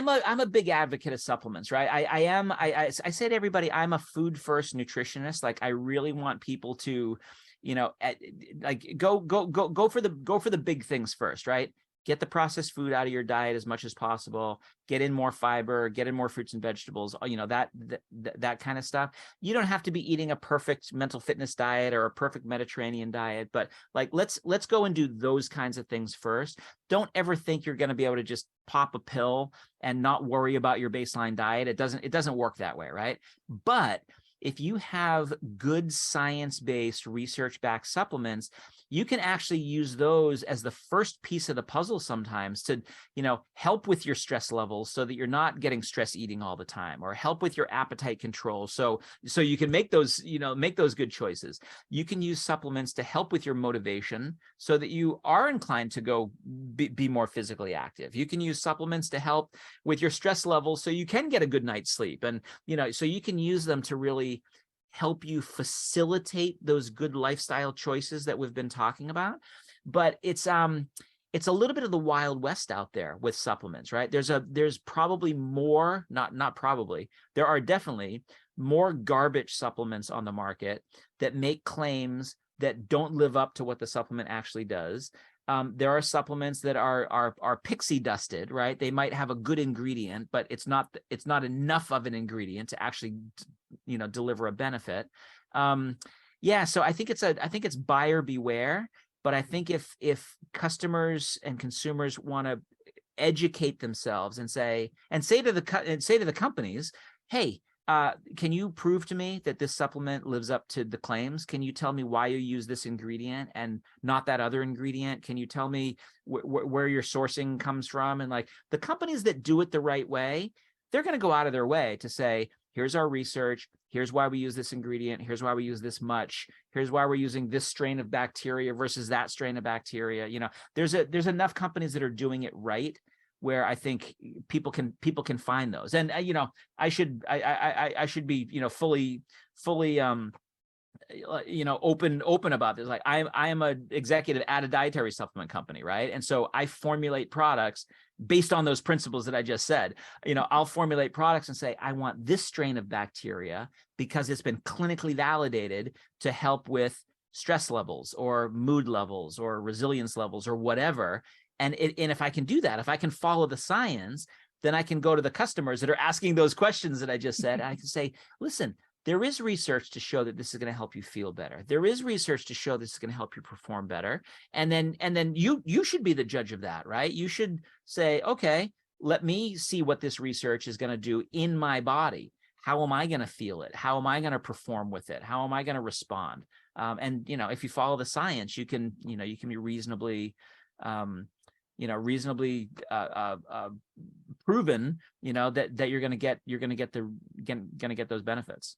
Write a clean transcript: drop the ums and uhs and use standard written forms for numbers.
I'm a big advocate of supplements, right? I say to everybody, I'm a food first nutritionist. Like I really want people to, like go for the big things first, right? Get the processed food out of your diet as much as possible. Get in more fiber, get in more fruits and vegetables, that kind of stuff. You don't have to be eating a perfect mental fitness diet or a perfect Mediterranean diet, but like let's go and do those kinds of things first. Don't ever think you're going to be able to just pop a pill and not worry about your baseline diet. It doesn't work that way, right? But if you have good science-based research-backed supplements, you can actually use those as the first piece of the puzzle sometimes to, help with your stress levels so that you're not getting stress eating all the time, or help with your appetite control. So you can make those, make those good choices. You can use supplements to help with your motivation so that you are inclined to go be more physically active. You can use supplements to help with your stress levels so you can get a good night's sleep. And, so you can use them to really help you facilitate those good lifestyle choices that we've been talking about. But it's a little bit of the Wild West out there with supplements, right? There's probably more, not probably, there are definitely more garbage supplements on the market that make claims that don't live up to what the supplement actually does. There are supplements that are pixie dusted, right? They might have a good ingredient, but it's not enough of an ingredient to actually, deliver a benefit. So I think it's buyer beware. But I think if customers and consumers want to educate themselves and say to the companies, hey, can you prove to me that this supplement lives up to the claims? Can you tell me why you use this ingredient and not that other ingredient? Can you tell me where your sourcing comes from? And like the companies that do it the right way, they're going to go out of their way to say, here's our research. Here's why we use this ingredient. Here's why we use this much. Here's why we're using this strain of bacteria versus that strain of bacteria. There's enough companies that are doing it right where I think people can find those. And I should be fully open about this. Like I am an executive at a dietary supplement company, right? And so I formulate products based on those principles that I just said. I'll formulate products and say, I want this strain of bacteria because it's been clinically validated to help with stress levels or mood levels or resilience levels or whatever. And if I can do that, if I can follow the science, then I can go to the customers that are asking those questions that I just said. And I can say, listen, there is research to show that this is going to help you feel better. There is research to show this is going to help you perform better. And then you should be the judge of that, right? You should say, okay, let me see what this research is going to do in my body. How am I going to feel it? How am I going to perform with it? How am I going to respond? And if you follow the science, you can be reasonably proven, that you're going to get those benefits.